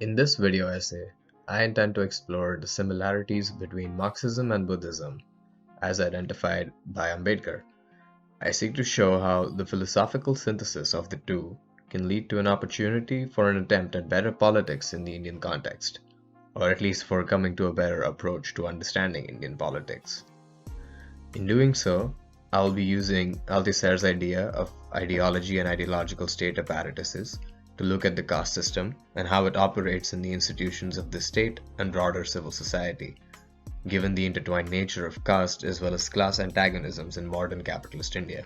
In this video essay, I intend to explore the similarities between Marxism and Buddhism, as identified by Ambedkar. I seek to show how the philosophical synthesis of the two can lead to an opportunity for an attempt at better politics in the Indian context, or at least for coming to a better approach to understanding Indian politics. In doing so, I'll be using Althusser's idea of ideology and ideological state apparatuses to look at the caste system and how it operates in the institutions of the state and broader civil society, given the intertwined nature of caste as well as class antagonisms in modern capitalist India.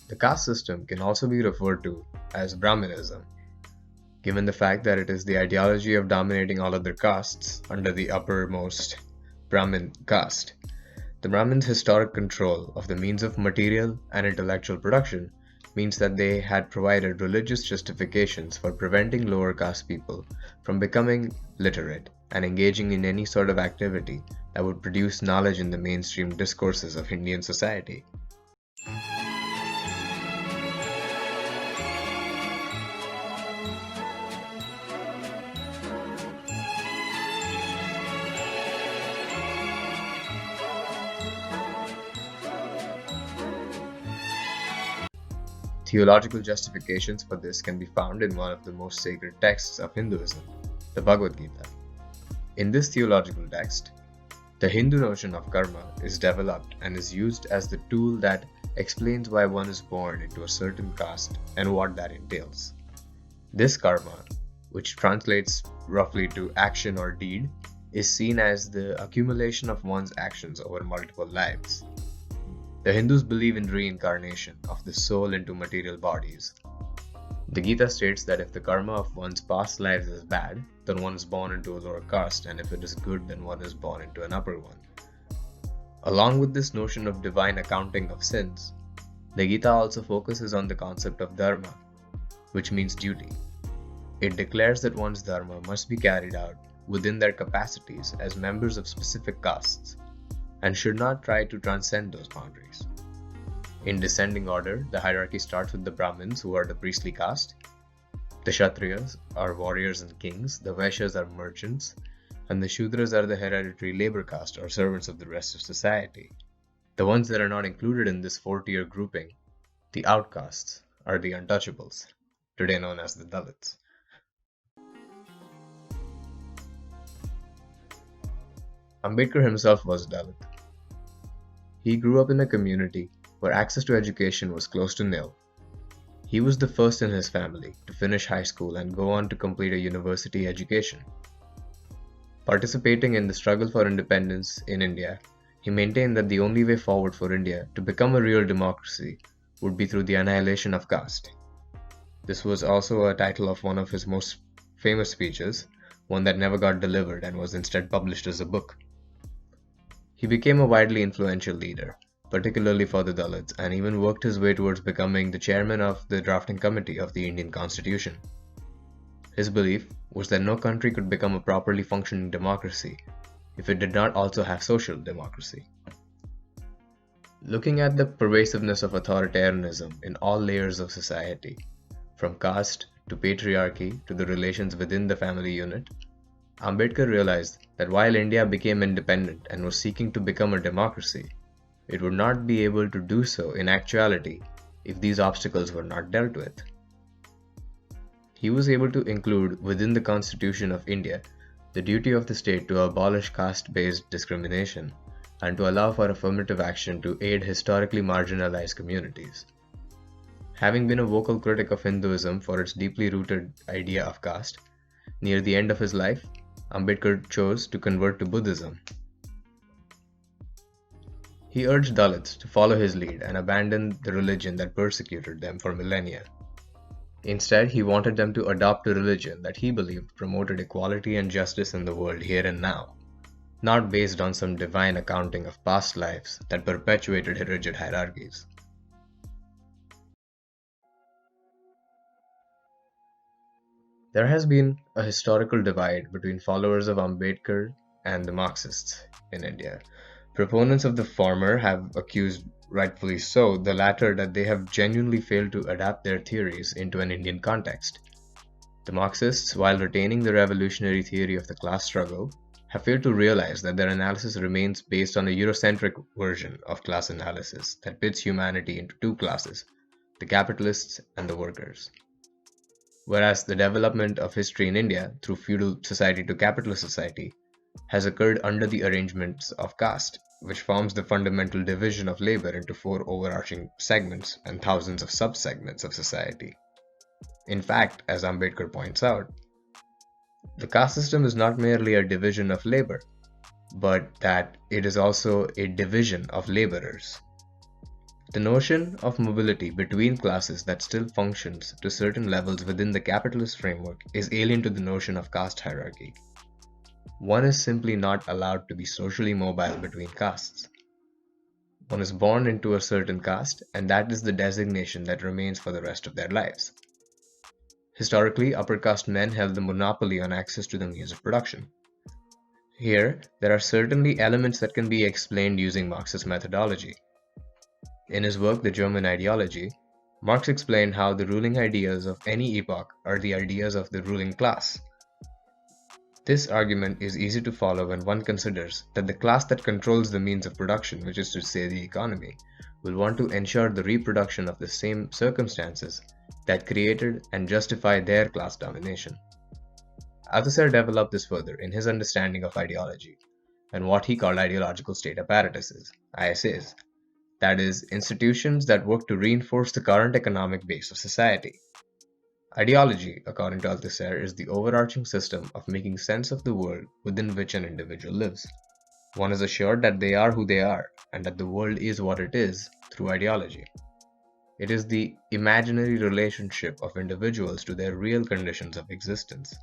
The caste system can also be referred to as Brahmanism, given the fact that it is the ideology of dominating all other castes under the uppermost Brahmin caste. The Brahmins' historic control of the means of material and intellectual production means that they had provided religious justifications for preventing lower caste people from becoming literate and engaging in any sort of activity that would produce knowledge in the mainstream discourses of Indian society. Theological justifications for this can be found in one of the most sacred texts of Hinduism, the Bhagavad Gita. In this theological text, the Hindu notion of karma is developed and is used as the tool that explains why one is born into a certain caste and what that entails. This karma, which translates roughly to action or deed, is seen as the accumulation of one's actions over multiple lives. The Hindus believe in reincarnation of the soul into material bodies. The Gita states that if the karma of one's past lives is bad, then one is born into a lower caste, and if it is good, then one is born into an upper one. Along with this notion of divine accounting of sins, the Gita also focuses on the concept of dharma, which means duty. It declares that one's dharma must be carried out within their capacities as members of specific castes, and should not try to transcend those boundaries. In descending order, the hierarchy starts with the Brahmins, who are the priestly caste. The Kshatriyas are warriors and kings, the Vaishyas are merchants, and the Shudras are the hereditary labor caste or servants of the rest of society. The ones that are not included in this four-tier grouping, the outcasts, are the untouchables, today known as the Dalits. Ambedkar himself was a Dalit. He grew up in a community where access to education was close to nil. He was the first in his family to finish high school and go on to complete a university education. Participating in the struggle for independence in India, he maintained that the only way forward for India to become a real democracy would be through the annihilation of caste. This was also a title of one of his most famous speeches, one that never got delivered and was instead published as a book. He became a widely influential leader, particularly for the Dalits, and even worked his way towards becoming the chairman of the drafting committee of the Indian Constitution. His belief was that no country could become a properly functioning democracy if it did not also have social democracy. Looking at the pervasiveness of authoritarianism in all layers of society, from caste to patriarchy to the relations within the family unit, Ambedkar realized that while India became independent and was seeking to become a democracy, it would not be able to do so in actuality if these obstacles were not dealt with. He was able to include within the Constitution of India the duty of the state to abolish caste-based discrimination and to allow for affirmative action to aid historically marginalized communities. Having been a vocal critic of Hinduism for its deeply rooted idea of caste, near the end of his life, Ambedkar chose to convert to Buddhism. He urged Dalits to follow his lead and abandon the religion that persecuted them for millennia. Instead, he wanted them to adopt a religion that he believed promoted equality and justice in the world here and now, not based on some divine accounting of past lives that perpetuated rigid hierarchies. There has been a historical divide between followers of Ambedkar and the Marxists in India. Proponents of the former have accused rightfully so, the latter that they have genuinely failed to adapt their theories into an Indian context. The Marxists, while retaining the revolutionary theory of the class struggle, have failed to realize that their analysis remains based on a Eurocentric version of class analysis that pits humanity into two classes, the capitalists and the workers. Whereas the development of history in India through feudal society to capitalist society has occurred under the arrangements of caste, which forms the fundamental division of labor into four overarching segments and thousands of subsegments of society. In fact, as Ambedkar points out, the caste system is not merely a division of labor, but that it is also a division of laborers. The notion of mobility between classes that still functions to certain levels within the capitalist framework is alien to the notion of caste hierarchy. One is simply not allowed to be socially mobile between castes. One is born into a certain caste, and that is the designation that remains for the rest of their lives. Historically, upper caste men held the monopoly on access to the means of production. Here, there are certainly elements that can be explained using Marxist methodology. In his work, The German Ideology, Marx explained how the ruling ideas of any epoch are the ideas of the ruling class. This argument is easy to follow when one considers that the class that controls the means of production, which is to say the economy, will want to ensure the reproduction of the same circumstances that created and justified their class domination. Althusser developed this further in his understanding of ideology and what he called ideological state apparatuses, ISAs, that is, institutions that work to reinforce the current economic base of society. Ideology, according to Althusser, is the overarching system of making sense of the world within which an individual lives. One is assured that they are who they are, and that the world is what it is through ideology. It is the imaginary relationship of individuals to their real conditions of existence,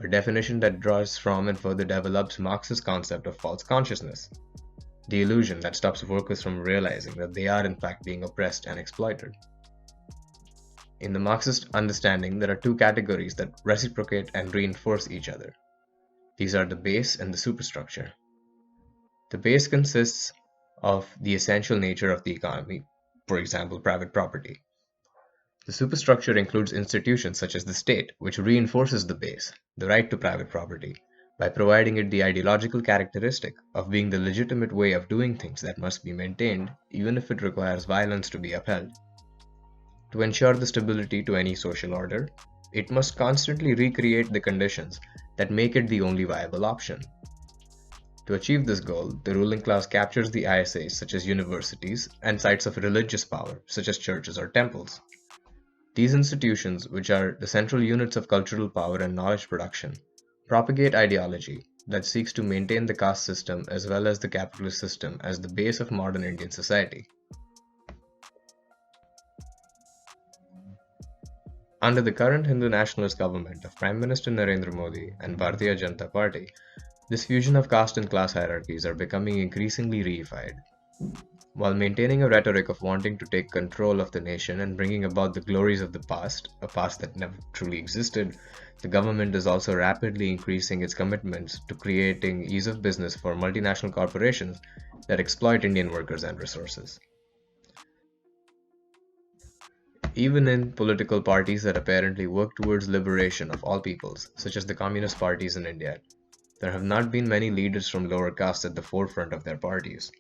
a definition that draws from and further develops Marx's concept of false consciousness, the illusion that stops workers from realizing that they are in fact being oppressed and exploited. In the Marxist understanding, there are two categories that reciprocate and reinforce each other. These are the base and the superstructure. The base consists of the essential nature of the economy, for example, private property. The superstructure includes institutions such as the state, which reinforces the base, the right to private property, by providing it the ideological characteristic of being the legitimate way of doing things that must be maintained, even if it requires violence to be upheld. To ensure the stability to any social order, it must constantly recreate the conditions that make it the only viable option. To achieve this goal, the ruling class captures the ISAs such as universities and sites of religious power such as churches or temples. These institutions, which are the central units of cultural power and knowledge production, propagate ideology that seeks to maintain the caste system as well as the capitalist system as the base of modern Indian society. Under the current Hindu nationalist government of Prime Minister Narendra Modi and Bharatiya Janata Party, this fusion of caste and class hierarchies are becoming increasingly reified. While maintaining a rhetoric of wanting to take control of the nation and bringing about the glories of the past, a past that never truly existed, the government is also rapidly increasing its commitments to creating ease of business for multinational corporations that exploit Indian workers and resources. Even in political parties that apparently work towards liberation of all peoples, such as the communist parties in India, there have not been many leaders from lower castes at the forefront of their parties.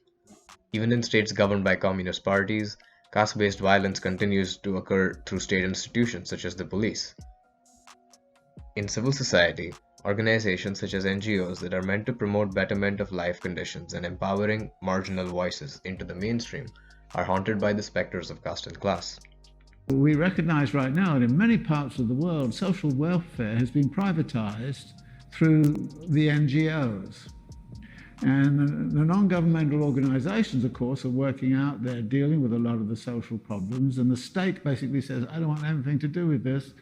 Even in states governed by communist parties, caste-based violence continues to occur through state institutions such as the police. In civil society, organizations such as NGOs that are meant to promote betterment of life conditions and empowering marginal voices into the mainstream are haunted by the specters of caste and class. We recognize right now that in many parts of the world, social welfare has been privatized through the NGOs. And the non-governmental organizations, of course, are working out there, dealing with a lot of the social problems. And the state basically says, I don't want anything to do with this.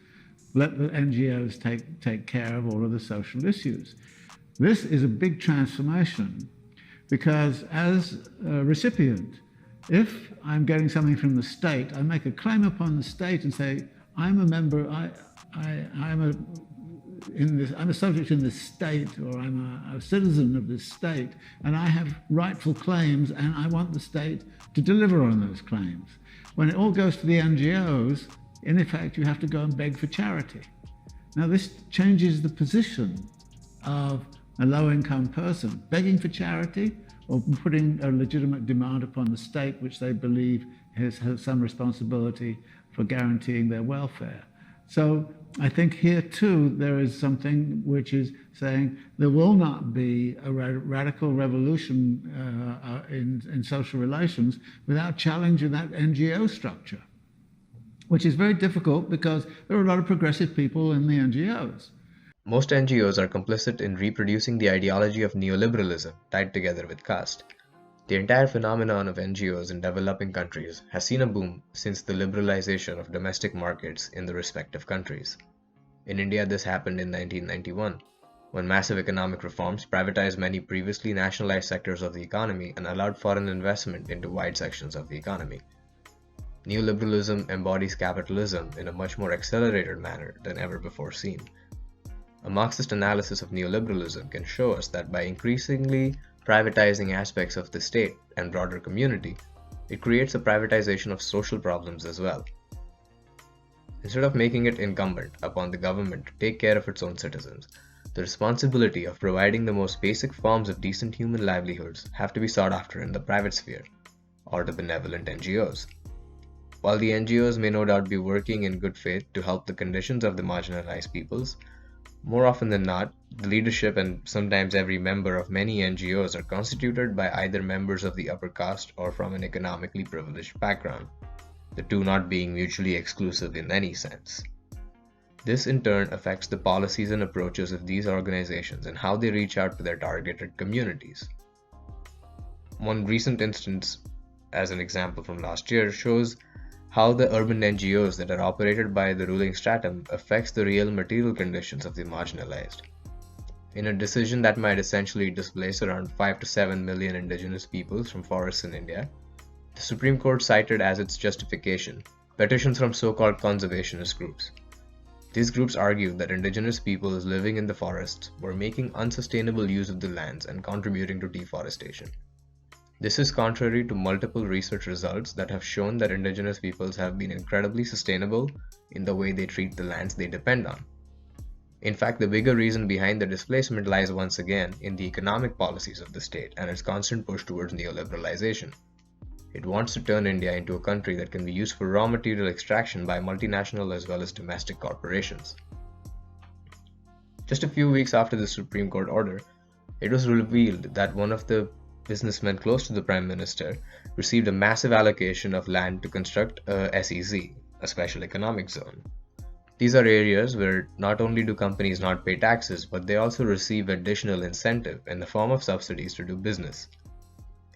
Let the NGOs take care of all of the social issues. This is a big transformation because as a recipient, if I'm getting something from the state, I make a claim upon the state and say, I'm a member, I'm a I'm a subject in this state, or I'm a citizen of this state, and I have rightful claims, and I want the state to deliver on those claims. When it all goes to the NGOs, in effect, you have to go and beg for charity. Now, this changes the position of a low-income person begging for charity or putting a legitimate demand upon the state, which they believe has some responsibility for guaranteeing their welfare. So I think here too there is something which is saying there will not be a radical revolution in social relations without challenging that NGO structure, which is very difficult because there are a lot of progressive people in the NGOs. Most NGOs are complicit in reproducing the ideology of neoliberalism tied together with caste. The entire phenomenon of NGOs in developing countries has seen a boom since the liberalization of domestic markets in the respective countries. In India, this happened in 1991, when massive economic reforms privatized many previously nationalized sectors of the economy and allowed foreign investment into wide sections of the economy. Neoliberalism embodies capitalism in a much more accelerated manner than ever before seen. A Marxist analysis of neoliberalism can show us that by increasingly privatizing aspects of the state and broader community, it creates a privatization of social problems as well. Instead of making it incumbent upon the government to take care of its own citizens, the responsibility of providing the most basic forms of decent human livelihoods have to be sought after in the private sphere, or the benevolent NGOs. While the NGOs may no doubt be working in good faith to help the conditions of the marginalized peoples, more often than not, the leadership and sometimes every member of many NGOs are constituted by either members of the upper caste or from an economically privileged background, the two not being mutually exclusive in any sense. This in turn affects the policies and approaches of these organizations and how they reach out to their targeted communities. One recent instance, as an example from last year, shows how the urban NGOs that are operated by the ruling stratum affects the real material conditions of the marginalized. In a decision that might essentially displace around 5 to 7 million indigenous peoples from forests in India, the Supreme Court cited as its justification petitions from so-called conservationist groups. These groups argued that indigenous peoples living in the forests were making unsustainable use of the lands and contributing to deforestation. This is contrary to multiple research results that have shown that indigenous peoples have been incredibly sustainable in the way they treat the lands they depend on. In fact, the bigger reason behind the displacement lies once again in the economic policies of the state and its constant push towards neoliberalization. It wants to turn India into a country that can be used for raw material extraction by multinational as well as domestic corporations. Just a few weeks after the Supreme Court order, it was revealed that one of the businessmen close to the Prime Minister received a massive allocation of land to construct a SEZ, a special economic zone. These are areas where not only do companies not pay taxes, but they also receive additional incentive in the form of subsidies to do business.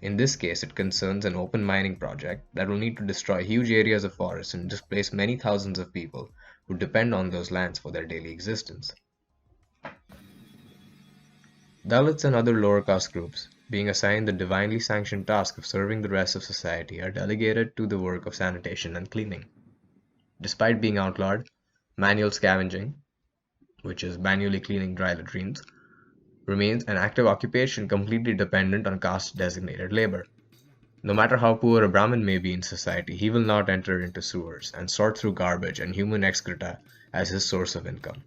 In this case, it concerns an open mining project that will need to destroy huge areas of forest and displace many thousands of people who depend on those lands for their daily existence. Dalits and other lower caste groups, being assigned the divinely sanctioned task of serving the rest of society, are delegated to the work of sanitation and cleaning. Despite being outlawed, manual scavenging, which is manually cleaning dry latrines, remains an active occupation completely dependent on caste-designated labor. No matter how poor a Brahmin may be in society, he will not enter into sewers and sort through garbage and human excreta as his source of income.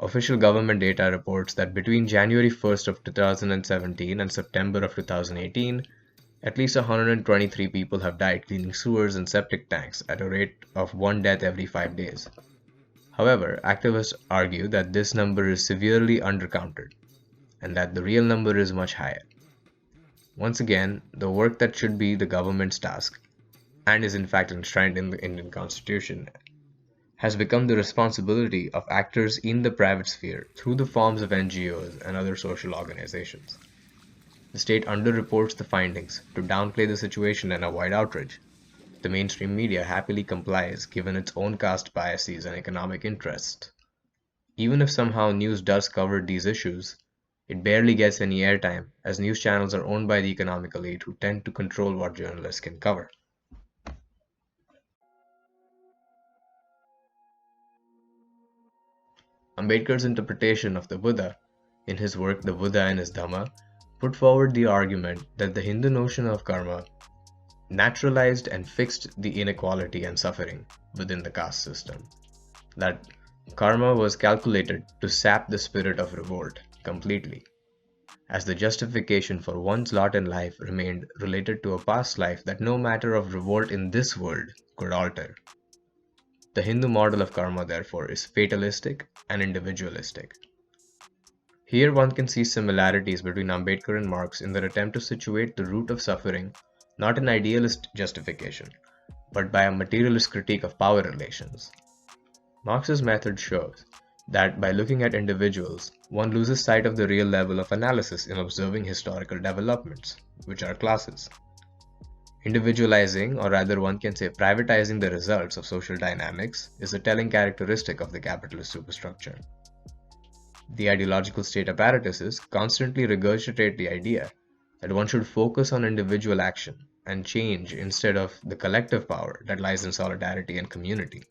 Official government data reports that between January 1st of 2017 and September of 2018, at least 123 people have died cleaning sewers and septic tanks at a rate of one death every 5 days. However, activists argue that this number is severely undercounted and that the real number is much higher. Once again, the work that should be the government's task, and is in fact enshrined in the Indian Constitution, has become the responsibility of actors in the private sphere through the forms of NGOs and other social organizations. The state underreports the findings to downplay the situation and avoid outrage. The mainstream media happily complies given its own caste biases and economic interests. Even if somehow news does cover these issues, it barely gets any airtime as news channels are owned by the economic elite who tend to control what journalists can cover. Ambedkar's interpretation of the Buddha, in his work The Buddha and His Dhamma, put forward the argument that the Hindu notion of karma naturalized and fixed the inequality and suffering within the caste system. That karma was calculated to sap the spirit of revolt completely, as the justification for one's lot in life remained related to a past life that no matter of revolt in this world could alter. The Hindu model of karma, therefore, is fatalistic and individualistic. Here one can see similarities between Ambedkar and Marx in their attempt to situate the root of suffering not in idealist justification, but by a materialist critique of power relations. Marx's method shows that by looking at individuals, one loses sight of the real level of analysis in observing historical developments, which are classes. Individualizing, or rather one can say privatizing the results of social dynamics, is a telling characteristic of the capitalist superstructure. The ideological state apparatuses constantly regurgitate the idea that one should focus on individual action and change instead of the collective power that lies in solidarity and community.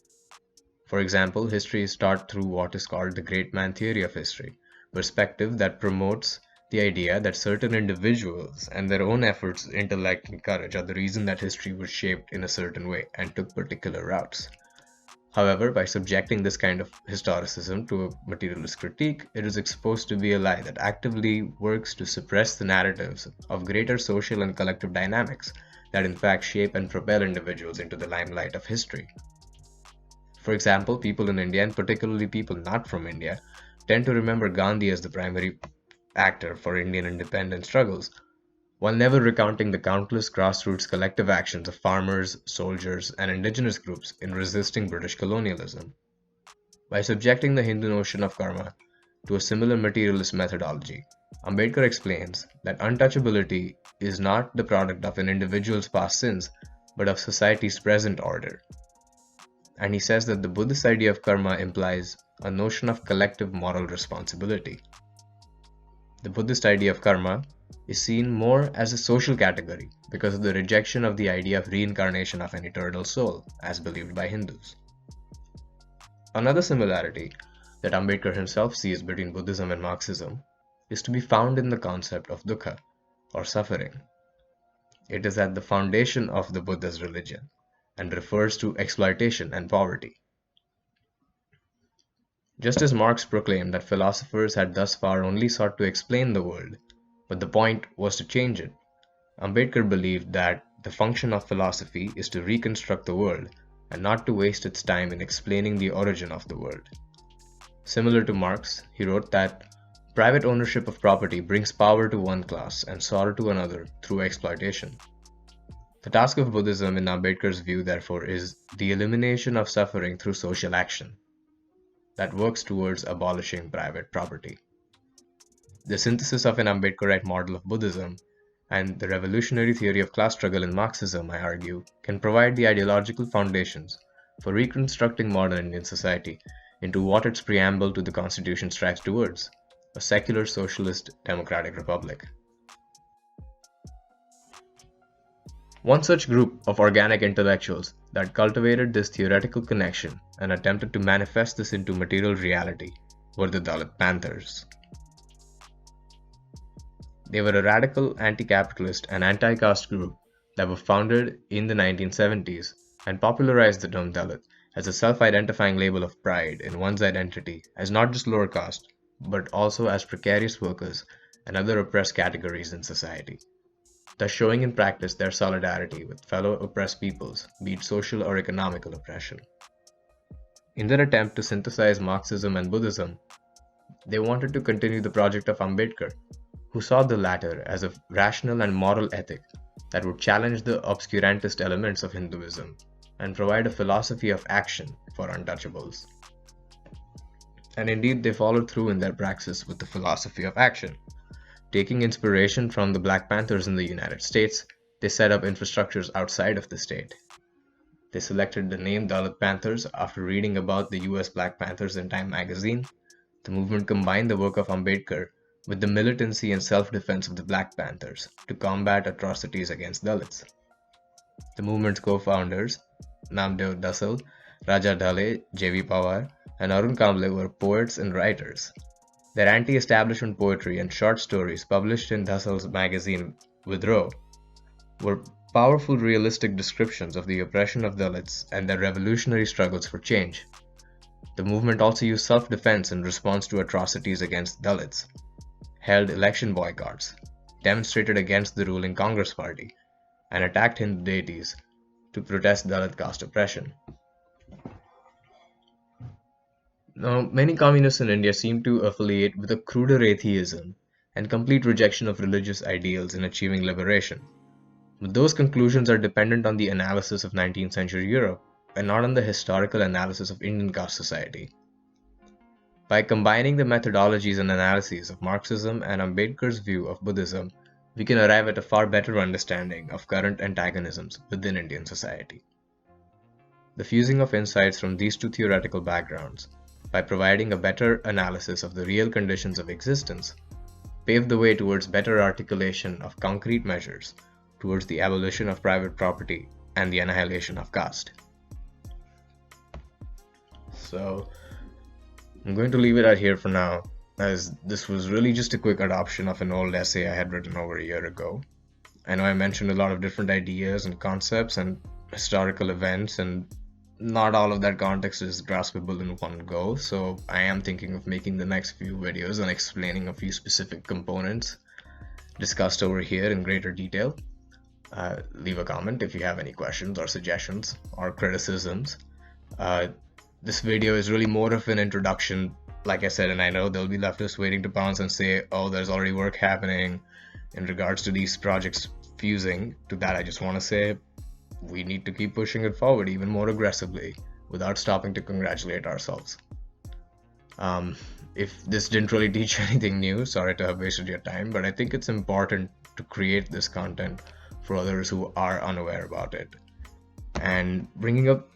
For example, history is taught through what is called the great man theory of history, perspective that promotes the idea that certain individuals and their own efforts, intellect, and courage are the reason that history was shaped in a certain way and took particular routes. However, by subjecting this kind of historicism to a materialist critique, it is exposed to be a lie that actively works to suppress the narratives of greater social and collective dynamics that in fact shape and propel individuals into the limelight of history. For example, people in India, and particularly people not from India, tend to remember Gandhi as the primary actor for Indian independence struggles, while never recounting the countless grassroots collective actions of farmers, soldiers, and indigenous groups in resisting British colonialism. By subjecting the Hindu notion of karma to a similar materialist methodology, Ambedkar explains that untouchability is not the product of an individual's past sins, but of society's present order. And he says that the Buddhist idea of karma implies a notion of collective moral responsibility. The Buddhist idea of karma is seen more as a social category because of the rejection of the idea of reincarnation of an eternal soul, as believed by Hindus. Another similarity that Ambedkar himself sees between Buddhism and Marxism is to be found in the concept of dukkha, or suffering. It is at the foundation of the Buddha's religion and refers to exploitation and poverty. Just as Marx proclaimed that philosophers had thus far only sought to explain the world, but the point was to change it, Ambedkar believed that the function of philosophy is to reconstruct the world and not to waste its time in explaining the origin of the world. Similar to Marx, he wrote that private ownership of property brings power to one class and sorrow to another through exploitation. The task of Buddhism in Ambedkar's view, therefore, is the elimination of suffering through social action that works towards abolishing private property. The synthesis of an Ambedkarite model of Buddhism and the revolutionary theory of class struggle in Marxism, I argue, can provide the ideological foundations for reconstructing modern Indian society into what its preamble to the Constitution strives towards, a secular socialist democratic republic. One such group of organic intellectuals that cultivated this theoretical connection and attempted to manifest this into material reality were the Dalit Panthers. They were a radical anti-capitalist and anti-caste group that were founded in the 1970s and popularized the term Dalit as a self-identifying label of pride in one's identity as not just lower caste, but also as precarious workers and other oppressed categories in society, thus showing in practice their solidarity with fellow oppressed peoples, be it social or economical oppression. In their attempt to synthesize Marxism and Buddhism, they wanted to continue the project of Ambedkar, who saw the latter as a rational and moral ethic that would challenge the obscurantist elements of Hinduism and provide a philosophy of action for untouchables. And indeed, they followed through in their praxis with the philosophy of action. Taking inspiration from the Black Panthers in the United States, they set up infrastructures outside of the state. They selected the name Dalit Panthers after reading about the US Black Panthers in Time magazine. The movement combined the work of Ambedkar with the militancy and self-defense of the Black Panthers to combat atrocities against Dalits. The movement's co-founders, Namdev Dasal, Raja Dhale, J.V. Pawar, and Arun Kamble were poets and writers. Their anti-establishment poetry and short stories published in Dhasal's magazine Vidroh were powerful realistic descriptions of the oppression of Dalits and their revolutionary struggles for change. The movement also used self-defense in response to atrocities against Dalits, held election boycotts, demonstrated against the ruling Congress party, and attacked Hindu deities to protest Dalit caste oppression. Now, many communists in India seem to affiliate with a cruder atheism and complete rejection of religious ideals in achieving liberation. But those conclusions are dependent on the analysis of 19th century Europe and not on the historical analysis of Indian caste society. By combining the methodologies and analyses of Marxism and Ambedkar's view of Buddhism, we can arrive at a far better understanding of current antagonisms within Indian society. The fusing of insights from these two theoretical backgrounds, by providing a better analysis of the real conditions of existence, paved the way towards better articulation of concrete measures towards the abolition of private property and the annihilation of caste. So, I'm going to leave it out here for now, as this was really just a quick adoption of an old essay I had written over a year ago. I know I mentioned a lot of different ideas and concepts and historical events, and not all of that context is graspable in one go, so I am thinking of making the next few videos and explaining a few specific components discussed over here in greater detail. Leave a comment if you have any questions or suggestions or criticisms. This video is really more of an introduction, like I said, and I know there'll be leftists waiting to pounce and say, oh, there's already work happening in regards to these projects fusing. To that, I just want to say we need to keep pushing it forward even more aggressively without stopping to congratulate ourselves. If this didn't really teach you anything new, sorry to have wasted your time, but I think it's important to create this content for others who are unaware about it. And bringing up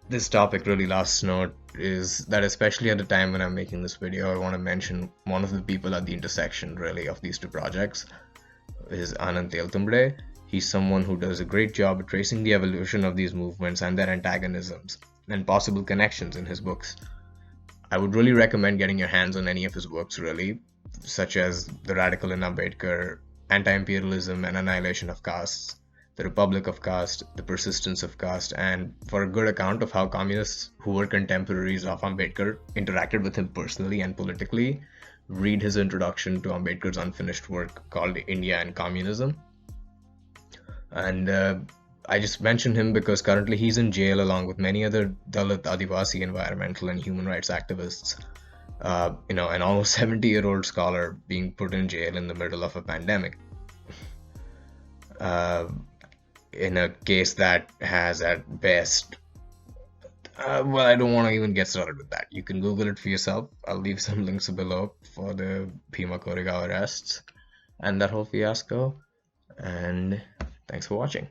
this topic, really last note, is that especially at the time when I'm making this video, I want to mention one of the people at the intersection really of these two projects is Anand Teltumbre. He's someone who does a great job at tracing the evolution of these movements and their antagonisms and possible connections in his books. I would really recommend getting your hands on any of his books really, such as The Radical in Ambedkar, Anti-Imperialism and Annihilation of Castes, The Republic of Caste, The Persistence of Caste, and for a good account of how communists who were contemporaries of Ambedkar interacted with him personally and politically, read his introduction to Ambedkar's unfinished work called India and Communism. And I just mentioned him because currently he's in jail along with many other Dalit, Adivasi, environmental and human rights activists. An almost 70-year-old scholar being put in jail in the middle of a pandemic. In a case that has at best, I don't want to even get started with that. You can Google it for yourself. I'll leave some links below for the Bhima Koregaon arrests and that whole fiasco. And thanks for watching.